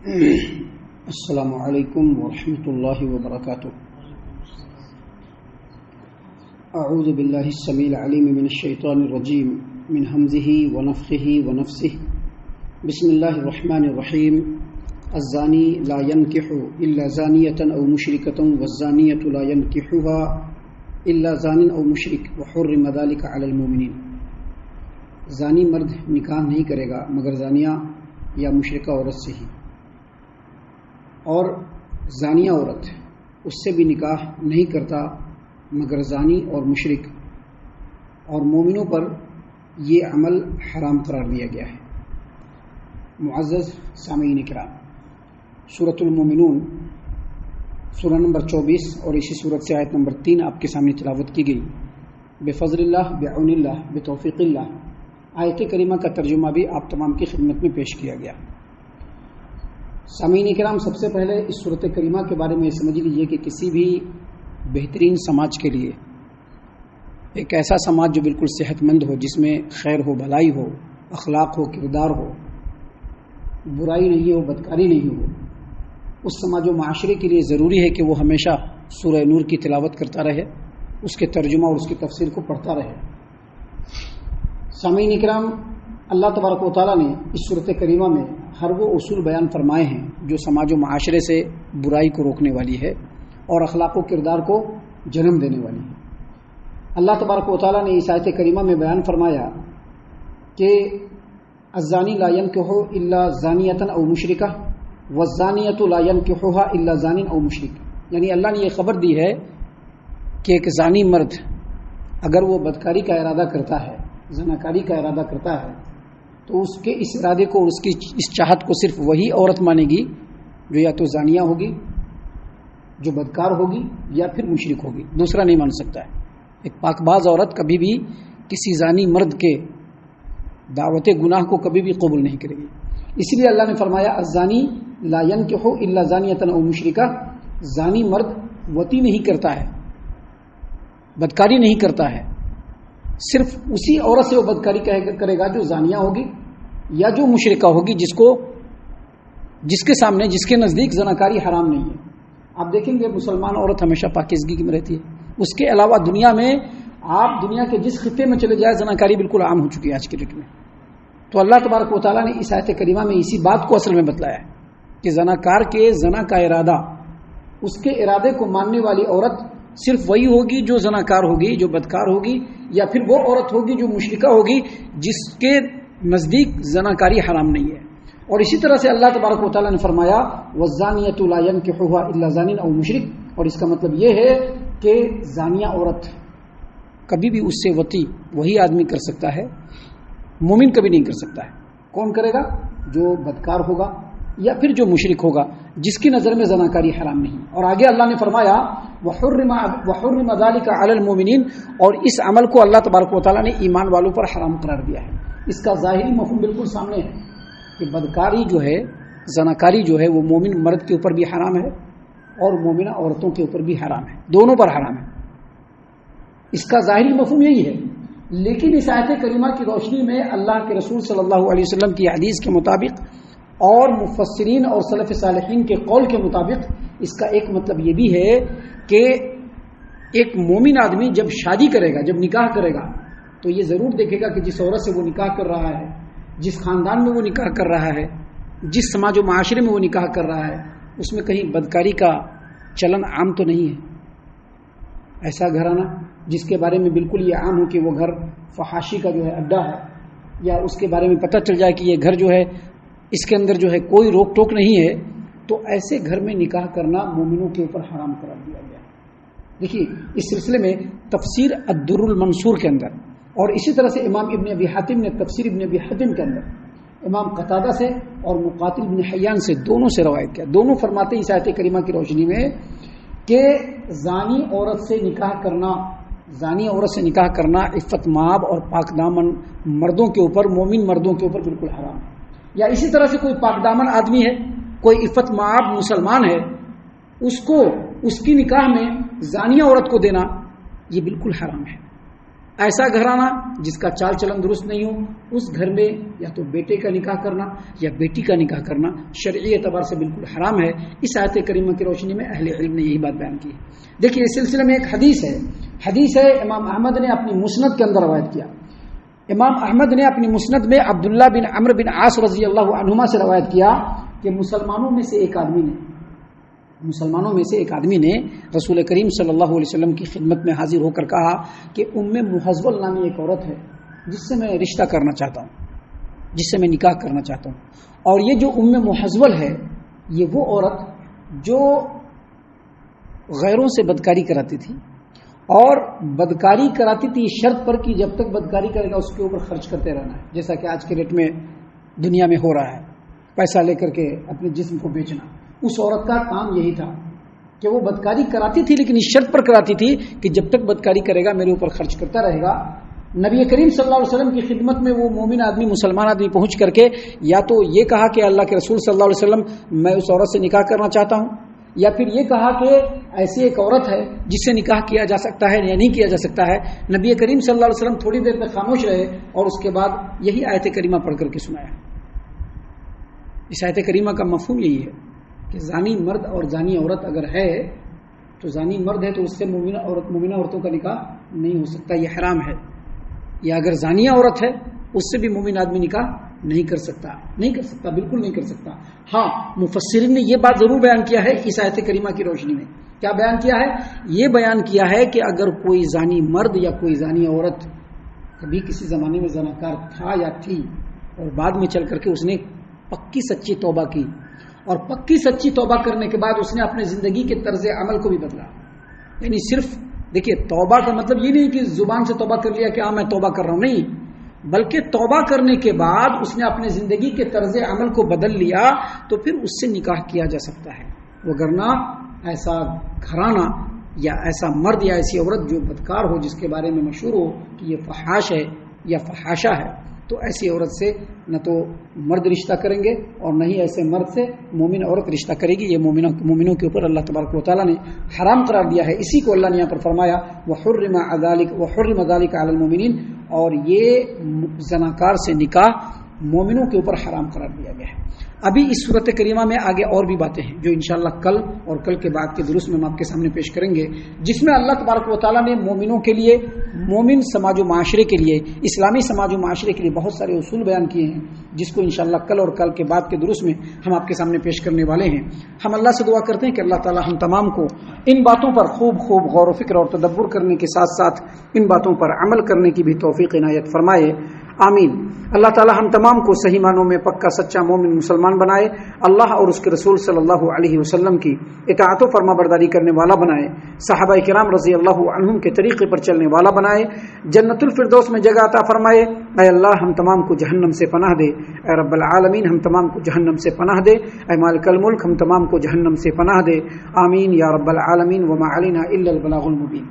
السلام علیکم ورحمۃ اللہ وبرکاتہ. اعوذ باللہ السمیع العلیم من الشیطان الرجیم من حمزہ ونفخہ ونفثہ. بسم اللہ الرحمن الرحیم. الزانی لا ينکح الا زانیۃ او مشرکۃ والزانیۃ لا ينکحها الا زان او مشرک وحرم ذلک علی المؤمنین. زانی مرد نکاح نہیں کرے گا مگر زانیہ یا مشرکہ عورت سے ہی، اور زانیہ عورت اس سے بھی نکاح نہیں کرتا مگر زانی اور مشرک، اور مومنوں پر یہ عمل حرام قرار دیا گیا ہے. معزز سامعین کرام، سورۃ المومنون سورہ نمبر 24 اور اسی سورت سے آیت نمبر 3 آپ کے سامنے تلاوت کی گئی. بفضل اللہ، بعون اللہ، بتوفیق اللہ. آیت کریمہ کا ترجمہ بھی آپ تمام کی خدمت میں پیش کیا گیا. سامعین کرام، سب سے پہلے اس صورت کریمہ کے بارے میں سمجھ لیجئے کہ کسی بھی بہترین سماج کے لیے، ایک ایسا سماج جو بالکل صحت مند ہو، جس میں خیر ہو، بھلائی ہو، اخلاق ہو، کردار ہو، برائی نہیں ہو، بدکاری نہیں ہو، اس سماج و معاشرے کے لیے ضروری ہے کہ وہ ہمیشہ سورہ نور کی تلاوت کرتا رہے، اس کے ترجمہ اور اس کی تفسیر کو پڑھتا رہے. سامعین کرام، اللہ تبارک و تعالیٰ نے اس صورت کریمہ میں ہر وہ اصول بیان فرمائے ہیں جو سماج و معاشرے سے برائی کو روکنے والی ہے اور اخلاق و کردار کو جنم دینے والی ہے. اللہ تبارک و تعالیٰ نے اس آیت کریمہ میں بیان فرمایا کہ الزانی لا ينکح الا زانیۃ او مشرکہ والزانیۃ لا ينکحها الا زان او مشرک. یعنی اللہ نے یہ خبر دی ہے کہ ایک زانی مرد اگر وہ بدکاری کا ارادہ کرتا ہے، زناکاری کا ارادہ کرتا ہے، تو اس کے اس ارادے کو، اس کی اس چاہت کو صرف وہی عورت مانے گی جو یا تو زانیہ ہوگی، جو بدکار ہوگی، یا پھر مشرک ہوگی. دوسرا نہیں مان سکتا ہے. ایک پاک باز عورت کبھی بھی کسی زانی مرد کے دعوت گناہ کو کبھی بھی قبول نہیں کرے گی. اس لیے اللہ نے فرمایا الزانی لا ينکح الا زانیۃ او مشرکہ. زانی مرد وطی نہیں کرتا ہے، بدکاری نہیں کرتا ہے، صرف اسی عورت سے وہ بدکاری کرے گا جو زانیہ ہوگی یا جو مشرکہ ہوگی، جس کے سامنے، جس کے نزدیک زناکاری حرام نہیں ہے. آپ دیکھیں گے مسلمان عورت ہمیشہ پاکیزگی میں رہتی ہے. اس کے علاوہ دنیا میں، آپ دنیا کے جس خطے میں چلے جائیں، زناکاری بالکل عام ہو چکی ہے آج کے ڈیٹ میں. تو اللہ تبارک و تعالیٰ نے اس آیت کریمہ میں اسی بات کو اصل میں بتلایا ہے کہ زناکار کے زنا کا ارادہ، اس کے ارادے کو ماننے والی عورت صرف وہی ہوگی جو زناکار ہوگی، جو بدکار ہوگی، یا پھر وہ عورت ہوگی جو مشرکہ ہوگی جس کے نزدیک زناکاری حرام نہیں ہے. اور اسی طرح سے اللہ تبارک و تعالیٰ نے فرمایا والزانیۃ لا ينکحها الا زان او مشرک. اور اس کا مطلب یہ ہے کہ زانیہ عورت کبھی بھی اس سے وطی وہی آدمی کر سکتا ہے، مومن کبھی نہیں کر سکتا ہے. کون کرے گا؟ جو بدکار ہوگا یا پھر جو مشرک ہوگا جس کی نظر میں زناکاری حرام نہیں. اور آگے اللہ نے فرمایا وحرم ذلک علی المؤمنین. اور اس عمل کو اللہ تبارک و تعالیٰ نے ایمان والوں پر حرام قرار دیا ہے. اس کا ظاہری مفہوم بالکل سامنے ہے کہ بدکاری جو ہے، زناکاری جو ہے، وہ مومن مرد کے اوپر بھی حرام ہے اور مومنہ عورتوں کے اوپر بھی حرام ہے، دونوں پر حرام ہے. اس کا ظاہری مفہوم یہی ہے. لیکن اس آیت کریمہ کی روشنی میں اللہ کے رسول صلی اللہ علیہ وسلم کی حدیث کے مطابق اور مفسرین اور سلف صالحین کے قول کے مطابق اس کا ایک مطلب یہ بھی ہے کہ ایک مومن آدمی جب شادی کرے گا، جب نکاح کرے گا، تو یہ ضرور دیکھے گا کہ جس عورت سے وہ نکاح کر رہا ہے، جس خاندان میں وہ نکاح کر رہا ہے، جس سماج و معاشرے میں وہ نکاح کر رہا ہے، اس میں کہیں بدکاری کا چلن عام تو نہیں ہے. ایسا گھرانہ جس کے بارے میں بالکل یہ عام ہو کہ وہ گھر فحاشی کا جو ہے اڈا ہے، یا اس کے بارے میں پتہ چل جائے کہ یہ گھر جو ہے اس کے اندر جو ہے کوئی روک ٹوک نہیں ہے، تو ایسے گھر میں نکاح کرنا مومنوں کے اوپر حرام قرار دیا گیا. دیکھیے، اس سلسلے میں تفسیر الدر المنصور کے اندر، اور اسی طرح سے امام ابن ابی حاتم نے تفسیر ابن ابی حاتم کے اندر امام قتادہ سے اور مقاتل بن حیان سے، دونوں سے روایت کیا. دونوں فرماتے ہیں اس آیت کریمہ کی روشنی میں کہ زانی عورت سے نکاح کرنا عفت مآب اور پاک دامن مردوں کے اوپر، مومن مردوں کے اوپر بالکل حرام ہے. یا اسی طرح سے کوئی پاک دامن آدمی ہے، کوئی عفت مآب مسلمان ہے، اس کو اس کی نکاح میں زانیہ عورت کو دینا یہ بالکل حرام ہے. ایسا گھرانہ جس کا چال چلن درست نہیں ہو، اس گھر میں یا تو بیٹے کا نکاح کرنا یا بیٹی کا نکاح کرنا شرعی اعتبار سے بالکل حرام ہے۔ اس آیت کریمہ کی روشنی میں اہل علم نے یہی بات بیان کی ہے۔ دیکھیے اس سلسلے میں ایک حدیث ہے امام احمد نے اپنی مسند کے اندر روایت کیا۔ امام احمد نے اپنی مسند میں عبداللہ بن عمرو بن عاص رضی اللہ عنہما سے روایت کیا کہ مسلمانوں میں سے ایک آدمی نے رسول کریم صلی اللہ علیہ وسلم کی خدمت میں حاضر ہو کر کہا کہ محزول نامی ایک عورت ہے جس سے میں رشتہ کرنا چاہتا ہوں، جس سے میں نکاح کرنا چاہتا ہوں۔ اور یہ جو محزول ہے یہ وہ عورت جو غیروں سے بدکاری کراتی تھی، اور بدکاری کراتی تھی شرط پر کہ جب تک بدکاری کرے گا اس کے اوپر خرچ کرتے رہنا ہے، جیسا کہ آج کے ریٹ میں دنیا میں ہو رہا ہے، پیسہ لے کر کے اپنے جسم کو بیچنا۔ اس عورت کا کام یہی تھا کہ وہ بدکاری کراتی تھی، لیکن اس شرط پر کراتی تھی کہ جب تک بدکاری کرے گا میرے اوپر خرچ کرتا رہے گا۔ نبی کریم صلی اللہ علیہ وسلم کی خدمت میں وہ مومن آدمی، مسلمان آدمی پہنچ کر کے یا تو یہ کہا کہ اللہ کے رسول صلی اللہ علیہ وسلم میں اس عورت سے نکاح کرنا چاہتا ہوں، یا پھر یہ کہا کہ ایسی ایک عورت ہے جس سے نکاح کیا جا سکتا ہے یا نہیں کیا جا سکتا ہے۔ نبی کریم صلی اللہ علیہ وسلم تھوڑی دیر تک خاموش رہے اور اس کے بعد یہی آیت کریمہ پڑھ کر کے سنایا۔ اس آیت کریمہ کا مفہوم یہی ہے کہ زانی مرد اور زانی عورت اگر ہے تو زانی مرد ہے تو اس سے مومنہ عورتوں کا نکاح نہیں ہو سکتا، یہ حرام ہے۔ یا اگر زانیہ عورت ہے اس سے بھی مومن آدمی نکاح نہیں کر سکتا، بالکل نہیں کر سکتا۔ ہاں مفسرین نے یہ بات ضرور بیان کیا ہے اس آیت کریمہ کی روشنی میں۔ کیا بیان کیا ہے؟ یہ بیان کیا ہے کہ اگر کوئی زانی مرد یا کوئی زانی عورت کبھی کسی زمانے میں زناکار تھا یا تھی اور بعد میں چل کر کے اس نے پکی سچی توبہ کی، اور پکی سچی توبہ کرنے کے بعد اس نے اپنے زندگی کے طرز عمل کو بھی بدلا، یعنی صرف دیکھیے توبہ کا مطلب یہ نہیں کہ زبان سے توبہ کر لیا کہ ہاں میں توبہ کر رہا ہوں، نہیں، بلکہ توبہ کرنے کے بعد اس نے اپنے زندگی کے طرز عمل کو بدل لیا تو پھر اس سے نکاح کیا جا سکتا ہے۔ وگرنہ ایسا گھرانہ یا ایسا مرد یا ایسی عورت جو بدکار ہو، جس کے بارے میں مشہور ہو کہ یہ فحاش ہے یا فحاشہ ہے، تو ایسی عورت سے نہ تو مرد رشتہ کریں گے اور نہ ہی ایسے مرد سے مومن عورت رشتہ کرے گی۔ یہ مومنوں کے اوپر اللہ تبارک و تعالیٰ نے حرام قرار دیا ہے۔ اسی کو اللہ نے یہاں پر فرمایا وحرم ذلک علی المؤمنین، اور یہ زناکار سے نکاح مومنوں کے اوپر حرام قرار دیا گیا ہے۔ ابھی اس صورت کریمہ میں آگے اور بھی باتیں ہیں جو انشاءاللہ کل اور کل کے بعد کے دروس میں ہم آپ کے سامنے پیش کریں گے، جس میں اللہ تبارک و تعالیٰ نے مومنوں کے لیے، مومن سماج و معاشرے کے لیے، اسلامی سماج و معاشرے کے لیے بہت سارے اصول بیان کیے ہیں، جس کو انشاءاللہ کل اور کل کے بعد کے دروس میں ہم آپ کے سامنے پیش کرنے والے ہیں۔ ہم اللہ سے دعا کرتے ہیں کہ اللہ تعالیٰ ہم تمام کو ان باتوں پر خوب غور و فکر اور تدبر کرنے کے ساتھ ساتھ ان باتوں پر عمل کرنے کی بھی توفیق عنایت فرمائے، آمین۔ اللہ تعالی ہم تمام کو صحیح معنوں میں پکا سچا مومن مسلمان بنائے، اللہ اور اس کے رسول صلی اللہ علیہ وسلم کی اطاعت و فرما برداری کرنے والا بنائے، صحابہ کرام رضی اللہ عنہم کے طریقے پر چلنے والا بنائے، جنت الفردوس میں جگہ عطا فرمائے۔ اے اللہ ہم تمام کو جہنم سے پناہ دے، اے رب العالمین ہم تمام کو جہنم سے پناہ دے، اے مالک الملک ہم تمام کو جہنم سے پناہ دے، آمین یا رب العالمین۔ وما علینا الا البلاغ المبین۔